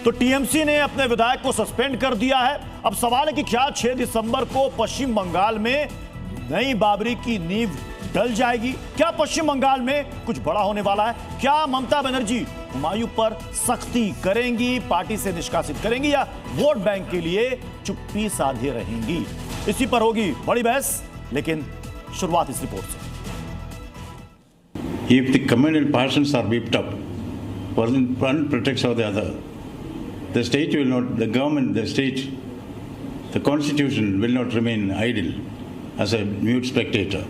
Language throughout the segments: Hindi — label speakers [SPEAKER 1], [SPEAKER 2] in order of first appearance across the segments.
[SPEAKER 1] तो टीएमसी ने अपने विधायक को सस्पेंड कर दिया है। अब सवाल है कि क्या 6 दिसंबर को पश्चिम बंगाल में नई बाबरी की नींव डल जाएगी? क्या पश्चिम बंगाल में कुछ बड़ा होने वाला है? क्या ममता बनर्जी हुमायूं पर सख्ती करेंगी, पार्टी से निष्कासित करेंगी, या वोट बैंक के लिए चुप्पी साधे रहेंगी? इसी पर होगी बड़ी बहस, लेकिन शुरुआत इस रिपोर्ट से।
[SPEAKER 2] If the communal passions are whipped up, one protects of the other. The state will not, the government, the state, the constitution will not remain idle as a mute spectator.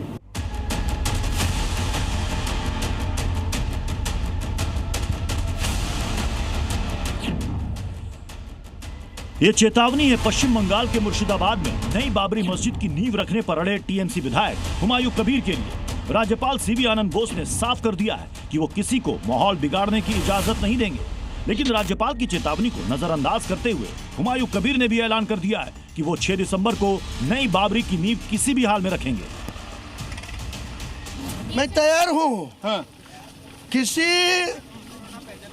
[SPEAKER 1] यह चेतावनी है पश्चिम बंगाल के मुर्शिदाबाद में नई बाबरी मस्जिद की नींव रखने पर अड़े टीएमसी विधायक हुमायूं कबीर के लिए। राज्यपाल सीवी आनंद बोस ने साफ कर दिया है कि वो किसी को माहौल बिगाड़ने की इजाजत नहीं देंगे। लेकिन राज्यपाल की चेतावनी को नजरअंदाज करते हुए हुमायूं कबीर ने भी ऐलान कर दिया है कि वो 6 दिसंबर को नई बाबरी की नींव किसी भी हाल में रखेंगे।
[SPEAKER 3] मैं तैयार हूँ। हाँ। किसी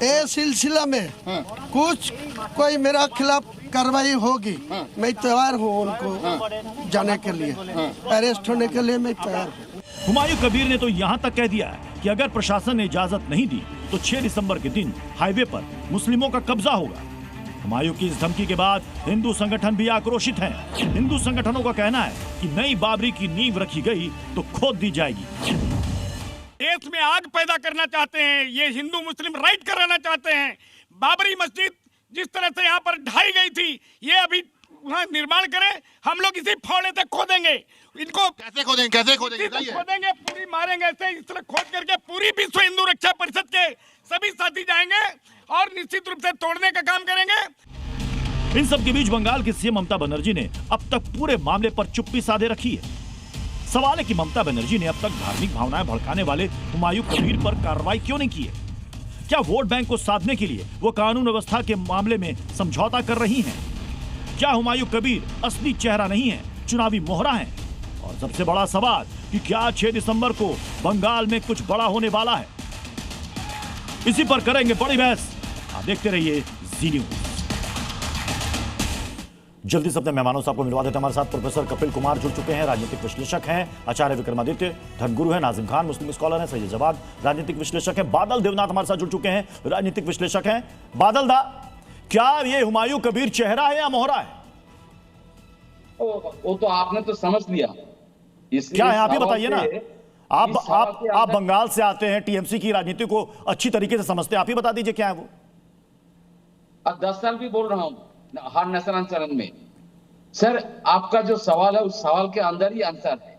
[SPEAKER 3] सिलसिला में कुछ कोई मेरा खिलाफ कार्रवाई होगी, मैं तैयार हूँ उनको जाने के लिए, अरेस्ट होने के लिए मैं तैयार हूँ।
[SPEAKER 1] हुमायूं कबीर ने तो यहाँ तक कह दिया है कि अगर प्रशासन ने इजाजत नहीं दी तो 6 दिसंबर के दिन हाईवे पर मुस्लिमों का कब्जा होगा। हुमायूं की इस धमकी के बाद हिंदू संगठन भी आक्रोशित हैं। हिंदू संगठनों का कहना है कि नई बाबरी की नींव रखी गई तो खोद दी जाएगी।
[SPEAKER 4] देश में आग पैदा करना चाहते हैं, ये हिंदू मुस्लिम राइट कराना चाहते हैं। बाबरी मस्जिद जिस तरह से यहाँ पर ढाई गई थी, ये अभी वहाँ निर्माण करें, हम लोग इसी फोड़े से खोदेंगे। इनको
[SPEAKER 5] कैसे खोदेंगे
[SPEAKER 4] खोदेंगे, पूरी मारेंगे ऐसे, इस तरह खोद करके पूरी विश्व हिंदू रक्षा परिषद के सभी साथी जाएंगे और निश्चित रूप से तोड़ने का काम करेंगे।
[SPEAKER 1] इन सब के बीच बंगाल की सीएम ममता बनर्जी ने अब तक पूरे मामले पर चुप्पी साधे रखी है। सवाल है कि ममता बनर्जी ने अब तक धार्मिक भावनाएं भड़काने वाले हुमायूं कबीर पर कार्रवाई क्यों नहीं की है? क्या वोट बैंक को साधने के लिए वो कानून व्यवस्था के मामले में समझौता कर रही हैं? क्या हुमायूं कबीर असली चेहरा नहीं है, चुनावी मोहरा है? और सबसे बड़ा सवाल कि क्या 6 दिसंबर को बंगाल में कुछ बड़ा होने वाला है? इसी पर करेंगे बड़ी बहस। आप देखते रहिए जी न्यूज। जल्दी से अपने मेहमानों से आपको मिलवा देते हैं। हमारे साथ प्रोफेसर कपिल कुमार जुड़ चुके हैं, राजनीतिक विश्लेषक हैं। आचार्य विक्रमादित्य धर्मगुरु हैं। नाजिम खान मुस्लिम स्कॉलर हैं। सैयद जवाद राजनीतिक विश्लेषक हैं। बादल देवनाथ हमारे साथ जुड़ चुके हैं, राजनीतिक विश्लेषक हैं। बादल दा, क्या ये हुमायूं कबीर चेहरा है या मोहरा है?
[SPEAKER 6] वो तो आपने तो समझ लिया।
[SPEAKER 1] क्या है आप ही बताइए ना। आप बंगाल से आते हैं, टीएमसी की राजनीति को अच्छी तरीके से समझते हैं, आप ही बता दीजिए क्या है वो।
[SPEAKER 6] 10 साल भी बोल रहा हूं हर नेशनल चैनल में। सर, आपका जो सवाल है उस सवाल के अंदर ही आंसर है।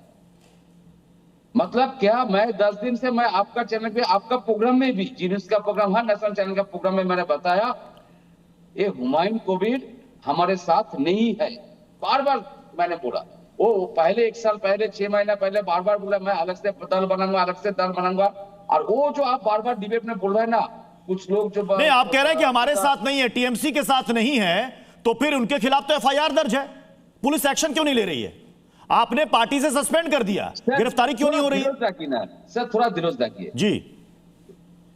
[SPEAKER 6] मतलब क्या, मैं 10 दिन से मैं आपका चैनल पे, आपका प्रोग्राम में भी, जीन्स का प्रोग्राम, हर नेशनल चैनल का प्रोग्राम में मैंने बताया, ये हुमायूं कबीर हमारे साथ नहीं है। बार बार मैंने बोला, वो पहले 1 साल पहले, 6 महीना पहले बार बार बोला मैं अलग से दल बनाऊंगा, अलग से दल बनाऊंगा। और वो जो आप बार बार डिबेट में बोल रहे हैं ना, कुछ लोग जो
[SPEAKER 1] नहीं, आप कह रहे हैं कि हमारे साथ नहीं है, टीएमसी के साथ नहीं है, तो फिर उनके खिलाफ तो एफआईआर दर्ज है, पुलिस एक्शन क्यों नहीं ले रही है? आपने पार्टी से सस्पेंड कर दिया, गिरफ्तारी क्यों नहीं हो रही है?
[SPEAKER 6] सर थोड़ा धीरज रखिए
[SPEAKER 1] जी।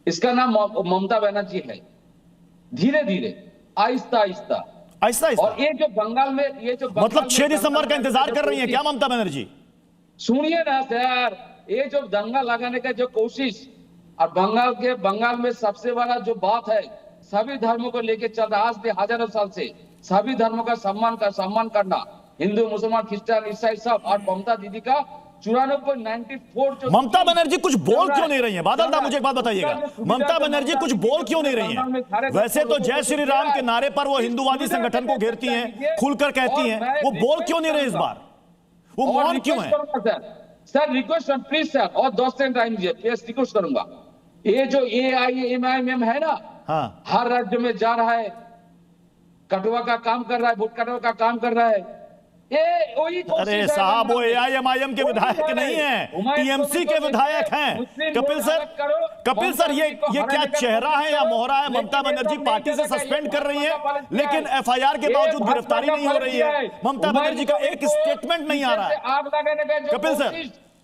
[SPEAKER 6] इसका नाम ममता बनर्जी है। धीरे धीरे, आहिस्ता आहिस्ता, और ये जो बंगाल में, ये जो
[SPEAKER 1] मतलब 6 दिसंबर का इंतजार कर रही है क्या ममता बनर्जी?
[SPEAKER 6] सुनिए ना सर, ये जो दंगा लगाने का जो कोशिश, और बंगाल में सबसे बड़ा जो बात है, सभी धर्मों को लेकर चल रहा, आज से हजारों साल से सभी धर्मों का सम्मान करना, हिंदू मुसलमान क्रिश्चियन ईसाई सब, और ममता दीदी का 94
[SPEAKER 1] ममता बनर्जी कुछ बोल क्यों नहीं रही है? बादल दा, मुझे एक बात बताइएगा, ममता बनर्जी कुछ बोल क्यों नहीं रही है? वैसे तो जय श्री राम के नारे पर वो हिंदूवादी संगठन को घेरती हैं, खुलकर कहती हैं, वो बोल क्यों नहीं रहे इस बार? वो मौन क्यों है?
[SPEAKER 6] सर रिक्वेस्ट प्लीज सर, और 10 सेकंड टाइम दीजिए, प्लीज रिक्वेस्ट करूंगा। ये जो AIMIM है ना,
[SPEAKER 1] हाँ,
[SPEAKER 6] हर राज्य में जा रहा है, कटुआ का काम कर रहा है, वोट कटुआ का काम कर रहा है।
[SPEAKER 1] अरे साहब, वो AIMIM के विधायक नहीं है, टीएमसी के विधायक हैं। कपिल सर, ये क्या चेहरा है या मोहरा है? ममता बनर्जी पार्टी से सस्पेंड कर रही है, लेकिन एफआईआर के बावजूद गिरफ्तारी नहीं हो रही है। ममता बनर्जी का एक स्टेटमेंट नहीं आ रहा है। कपिल सर,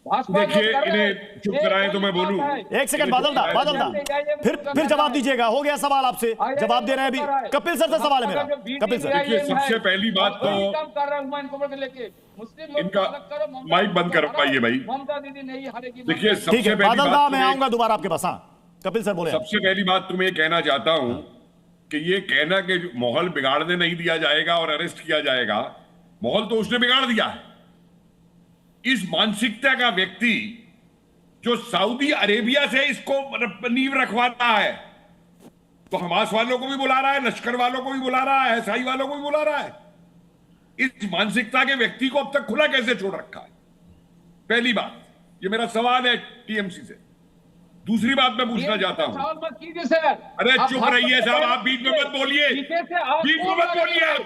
[SPEAKER 6] भाजपा जो
[SPEAKER 5] देखिए,
[SPEAKER 6] कर रहा है,
[SPEAKER 5] इन्हें चुप
[SPEAKER 6] ये
[SPEAKER 5] कराएं तो मैं
[SPEAKER 6] गलत
[SPEAKER 5] बोलूं।
[SPEAKER 6] बात है।
[SPEAKER 1] एक सेकंड बादल दा फिर जवाब दीजिएगा। हो गया सवाल आपसे, जवाब दे रहे हैं अभी। कपिल सर से सवाल है मेरा। कपिल सर
[SPEAKER 5] देखिए, सबसे पहली बात तो
[SPEAKER 6] कर रहा है हुमायूं कबीर को लेके मुस्लिम लोग
[SPEAKER 5] इनका
[SPEAKER 6] अलग करो, ममता
[SPEAKER 5] माइक बंद
[SPEAKER 6] दीदी
[SPEAKER 5] करवाइए भाई।
[SPEAKER 6] ममता दीदी नहीं हारेगी।
[SPEAKER 5] देखिए,
[SPEAKER 1] ठीक
[SPEAKER 5] सबसे
[SPEAKER 1] है
[SPEAKER 5] पहली
[SPEAKER 1] बादल दा,
[SPEAKER 5] बात
[SPEAKER 1] मैं
[SPEAKER 5] तो
[SPEAKER 1] आऊंगा दोबारा आपके पास। हाँ कपिल सर बोले।
[SPEAKER 5] सबसे पहली बात तो मैं ये कहना चाहता हूं कि ये कहना कि माहौल बिगाड़ने नहीं दिया जाएगा और अरेस्ट किया जाएगा, माहौल तो उसने बिगाड़ दिया है। इस मानसिकता का व्यक्ति जो सऊदी अरेबिया से इसको नींव रखवाता है, तो हमास वालों को भी बुला रहा है, लश्कर वालों को भी बुला रहा है, एसआई वालों को भी बुला रहा है। इस मानसिकता के व्यक्ति को अब तक खुला कैसे छोड़ रखा है? पहली बात, ये मेरा सवाल है टीएमसी से। दूसरी बात मैं पूछना चाहता हूं,
[SPEAKER 6] सवाल मत कीजिए सर।
[SPEAKER 5] अरे चुप रहिए साहब, आप बीच में मत बोलिए, बीच में मत बोलिए, आप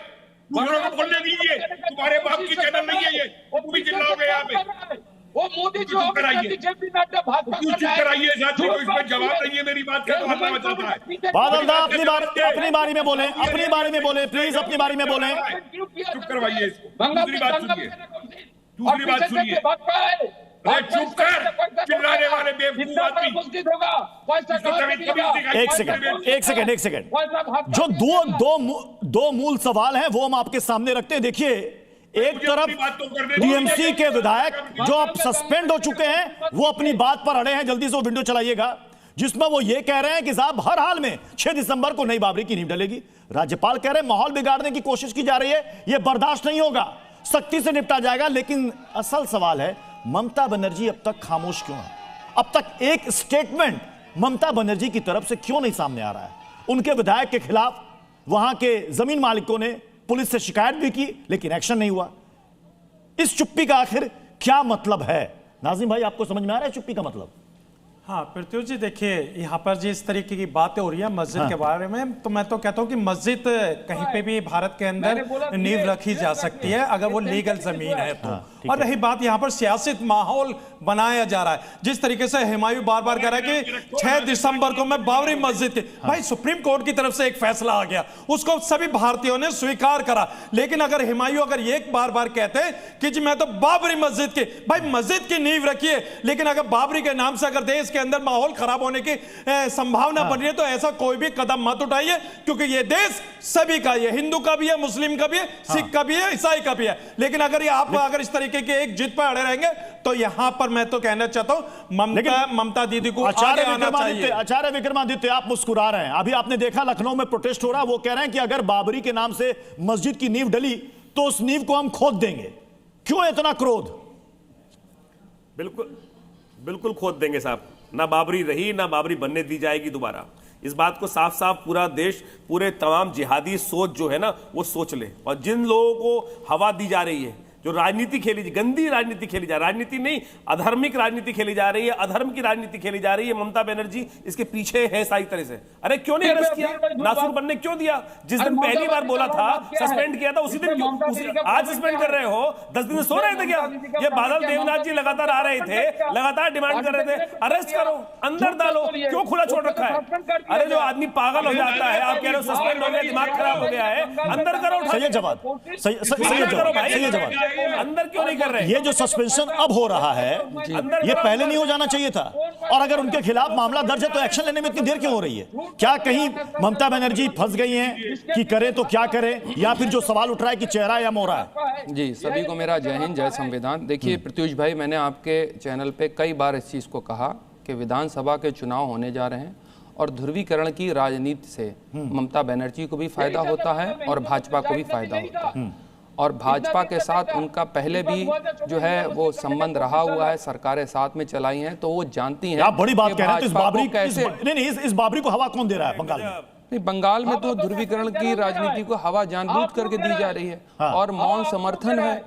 [SPEAKER 5] दूसरों को बोलने दीजिए। तुम्हारे बाप की चैनल नहीं है ये, तुम भी चिल्लाओगे यहाँ पे।
[SPEAKER 6] वो मोदी जो
[SPEAKER 5] चुप कराइए,
[SPEAKER 6] जेपी नड्डा भाजपा
[SPEAKER 5] क्यों चुप कराइए साथी को? इसमें जवाब नहीं है मेरी बात का, तो हल्ला मचाता है।
[SPEAKER 1] बादल दा अपनी बारी में बोले, अपनी बारी में बोले प्लीज, अपनी बारी में बोले।
[SPEAKER 5] चुप करवाइए इसको। दूसरी बात सुनिए, दूसरी बात सुनिए। अरे चुप कर, चिल्लाने वाले बेवकूफ आदमी।
[SPEAKER 1] एक सेकंड जो दो मूल सवाल हैं वो हम आपके सामने रखते हैं। देखिए, एक तरफ टीएमसी के विधायक जो अब सस्पेंड हो चुके हैं वो अपनी बात पर अड़े हैं, जल्दी से वो विंडो चलाइएगा, जिसमें वो ये कह रहे हैं कि साहब हर हाल में 6 दिसंबर को नई बाबरी की नींव डलेगी। राज्यपाल कह रहे हैं माहौल बिगाड़ने की कोशिश की जा रही है, यह बर्दाश्त नहीं होगा, सख्ती से निपटा जाएगा। लेकिन असल सवाल है ममता बनर्जी अब तक खामोश क्यों है? अब तक एक स्टेटमेंट ममता बनर्जी की तरफ से क्यों नहीं सामने आ रहा है? उनके विधायक के खिलाफ वहां के जमीन मालिकों ने पुलिस से शिकायत भी की लेकिन एक्शन नहीं हुआ। इस चुप्पी का आखिर क्या मतलब है? नाजिम भाई, आपको समझ में आ रहा है चुप्पी का मतलब?
[SPEAKER 7] हाँ पृथ्वी जी, देखिए यहाँ पर जिस तरीके की बातें हो रही है मस्जिद के बारे में, तो मैं तो कहता हूँ कि मस्जिद कहीं पे भी भारत के अंदर नींव रखी जा सकती है अगर वो लीगल जमीन है तो। और रही बात यहाँ पर सियासी माहौल बनाया जा रहा है, जिस तरीके से हुमायूं बार बार कह रहा है कि 6 दिसंबर को मैं बाबरी मस्जिद के, भाई सुप्रीम कोर्ट की तरफ से एक फैसला आ गया, उसको सभी भारतीयों ने स्वीकार करा। लेकिन अगर हुमायूं अगर ये बार बार कहते हैं कि जी मैं तो बाबरी मस्जिद के, भाई मस्जिद की नींव रखिए, लेकिन अगर बाबरी के नाम से अगर देश के अंदर माहौल खराब होने की संभावना बन रही है तो ऐसा कोई भी कदम मत उठाइए, क्योंकि ये देश सभी का, ये हिंदू का भी है, मुस्लिम का भी है, सिख का भी है, ईसाई का भी है। लेकिन अगर ये आप अगर इस तरीके के एक जिद पर अड़े रहेंगे तो यहां पर मैं तो कहना चाहता हूं ममता दीदी को आगे आना चाहिए।
[SPEAKER 1] आचार्य विक्रमादित्य, आप मुस्कुरा रहे हैं, अभी आपने देखा लखनऊ में प्रोटेस्ट हो रहा है, वो कह रहे हैं कि अगर बाबरी के नाम से मस्जिद की नींव डली तो उस नींव को हम खोद देंगे। क्यों इतना क्रोध?
[SPEAKER 8] बिल्कुल बिल्कुल खोद देंगे साहब, ना बाबरी रही ना बाबरी बनने दी जाएगी दोबारा। इस बात को साफ साफ पूरा देश, पूरे तमाम जिहादी सोच जो है ना वो सोच ले। और जिन लोगों को हवा दी जा रही है, जो राजनीति खेली, गंदी राजनीति खेली जा, राजनीति नहीं अधर्मिक राजनीति खेली जा रही है, अधर्म की राजनीति खेली जा रही है, ममता बनर्जी इसके पीछे है सारी तरह से। अरे क्यों नहीं अरेस्ट किया? नासुर बनने क्यों दिया? जिस दिन पहली बार बोला था सस्पेंड किया था उसी दिन आज सस्पेंड कर रहे हो? 10 दिन सो रहे थे क्या? ये बादल देवनाथ जी लगातार आ रहे थे, लगातार डिमांड कर रहे थे अरेस्ट करो, अंदर डालो, क्यों खुला छोड़ रखा है? अरे जो आदमी पागल हो जाता है, आप कह रहे हो सस्पेंड हो गया, दिमाग खराब हो गया है, अंदर करो।
[SPEAKER 1] सही जवाब, सही जवाब।
[SPEAKER 8] अंदर क्यों नहीं कर रहे?
[SPEAKER 1] ये जो सस्पेंशन अब हो रहा है ये पहले नहीं हो जाना चाहिए था, और अगर उनके खिलाफ मामला दर्ज है तो एक्शन लेने में इतनी देर क्यों हो रही है? क्या कहीं ममता बनर्जी फंस गई हैं कि करें तो क्या करें, या फिर जो सवाल उठ रहा है कि चेहरा या मोहरा है?
[SPEAKER 9] जी सभी को मेरा जय हिंद, जय संविधान। देखिए प्रत्युष भाई, मैंने आपके चैनल पे कई बार इस चीज़ को कहा कि विधानसभा के चुनाव होने जा रहे हैं और ध्रुवीकरण की राजनीति से ममता बनर्जी को भी फायदा होता है और भाजपा को भी फायदा होता है। और भाजपा के साथ उनका पहले भी जो है वो संबंध रहा हुआ है, सरकारें साथ में चलाई हैं, तो वो जानती हैं।
[SPEAKER 1] आप बड़ी बात कह रहे हैं, तो इस बाबरी को हवा कौन दे रहा है बंगाल में?
[SPEAKER 9] नहीं, बंगाल में तो ध्रुवीकरण की राजनीति को हवा जानबूझ करके दी जा रही है। और मौन समर्थन है,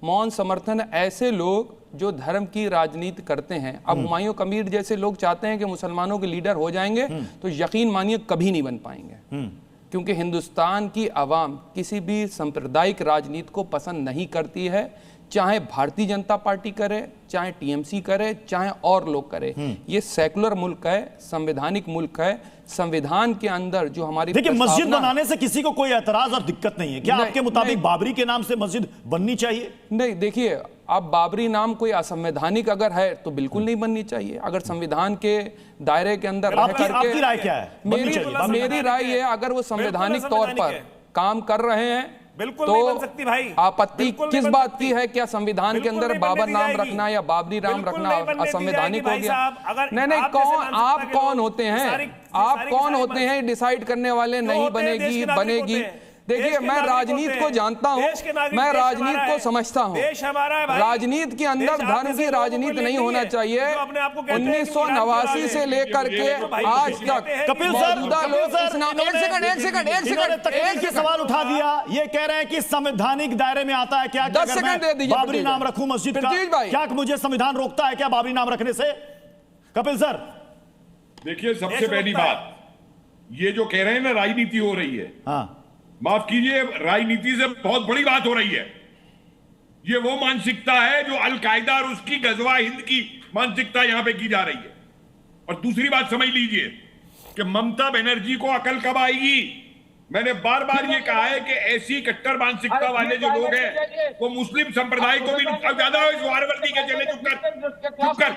[SPEAKER 9] मौन समर्थन ऐसे लोग जो धर्म की राजनीति करते हैं। अब हुमायूं कबीर जैसे लोग चाहते हैं कि मुसलमानों के लीडर हो जाएंगे, तो यकीन मानिए कभी नहीं बन पाएंगे, क्योंकि हिंदुस्तान की आवाम किसी भी सांप्रदायिक राजनीति को पसंद नहीं करती है, चाहे भारतीय जनता पार्टी करे, चाहे टीएमसी करे, चाहे और लोग करे। ये सेकुलर मुल्क है, संवैधानिक मुल्क है। संविधान के अंदर जो हमारी,
[SPEAKER 1] देखिए मस्जिद बनाने से किसी को कोई एतराज और दिक्कत नहीं है। क्या आपके मुताबिक बाबरी के नाम से मस्जिद बननी चाहिए?
[SPEAKER 9] नहीं, देखिए अब बाबरी नाम कोई असंवैधानिक अगर है तो बिल्कुल नहीं बननी चाहिए। अगर संविधान के दायरे के अंदर रह करके,
[SPEAKER 1] आपकी राय क्या है?
[SPEAKER 9] मेरी राय ये, अगर वो संवैधानिक तौर पर काम कर रहे हैं
[SPEAKER 8] बिल्कुल नहीं बन सकती भाई।
[SPEAKER 9] तो आपत्ति किस बात की है? क्या संविधान के अंदर बाबर नाम रखना या बाबरी नाम रखना असंवैधानिक हो गया? नहीं, आप कौन होते हैं? आप कौन होते हैं डिसाइड करने वाले? नहीं बनेगी, बनेगी। देखिए, मैं राजनीति को जानता हूं, मैं राजनीति को समझता हूं। राजनीति के अंदर धर्म की राजनीति नहीं होना चाहिए। 1989 से लेकर के आज तक
[SPEAKER 1] कपिल सर, एक ही सवाल उठा दिया। ये कह रहे हैं कि संवैधानिक दायरे में आता है क्या?
[SPEAKER 9] 10 सेकंड दे दीजिए।
[SPEAKER 1] बाबरी नाम रखूं मस्जिद का, क्या मुझे संविधान रोकता है क्या बाबरी नाम रखने से? कपिल सर,
[SPEAKER 5] देखिए, सबसे पहली बात, ये जो कह रहे हैं ना राजनीति हो रही है,
[SPEAKER 1] हाँ,
[SPEAKER 5] माफ कीजिए, राजनीति से बहुत बड़ी बात हो रही है। ये वो मानसिकता है जो अल-कायदा और उसकी गजवा हिंद की मानसिकता यहां पे की जा रही है। और दूसरी बात समझ लीजिए कि ममता बनर्जी को अकल कब आएगी? मैंने बार बार ये कहा है कि ऐसी कट्टर मानसिकता वाले जो लोग हैं वो मुस्लिम संप्रदाय को भी ज्यादा वारवर्दी के चले, चुप कर।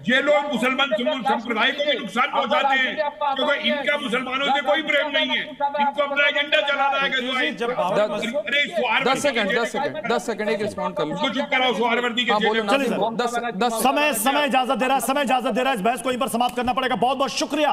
[SPEAKER 5] ये लोग मुसलमान संप्रदाय को भी नुकसान पहुंचाते हैं क्योंकि इनका मुसलमानों से कोई प्रेम नहीं है। इनको अपना एजेंडा चलाना है।
[SPEAKER 9] 10 सेकंड एक रिस्पॉन्ड कर लो।
[SPEAKER 5] चुप कराओ, वारवर्दी के
[SPEAKER 1] समय इजाजत दे रहा है, समय इजाजत दे रहा है। इस बहस को यहीं पर समाप्त करना पड़ेगा। बहुत बहुत शुक्रिया।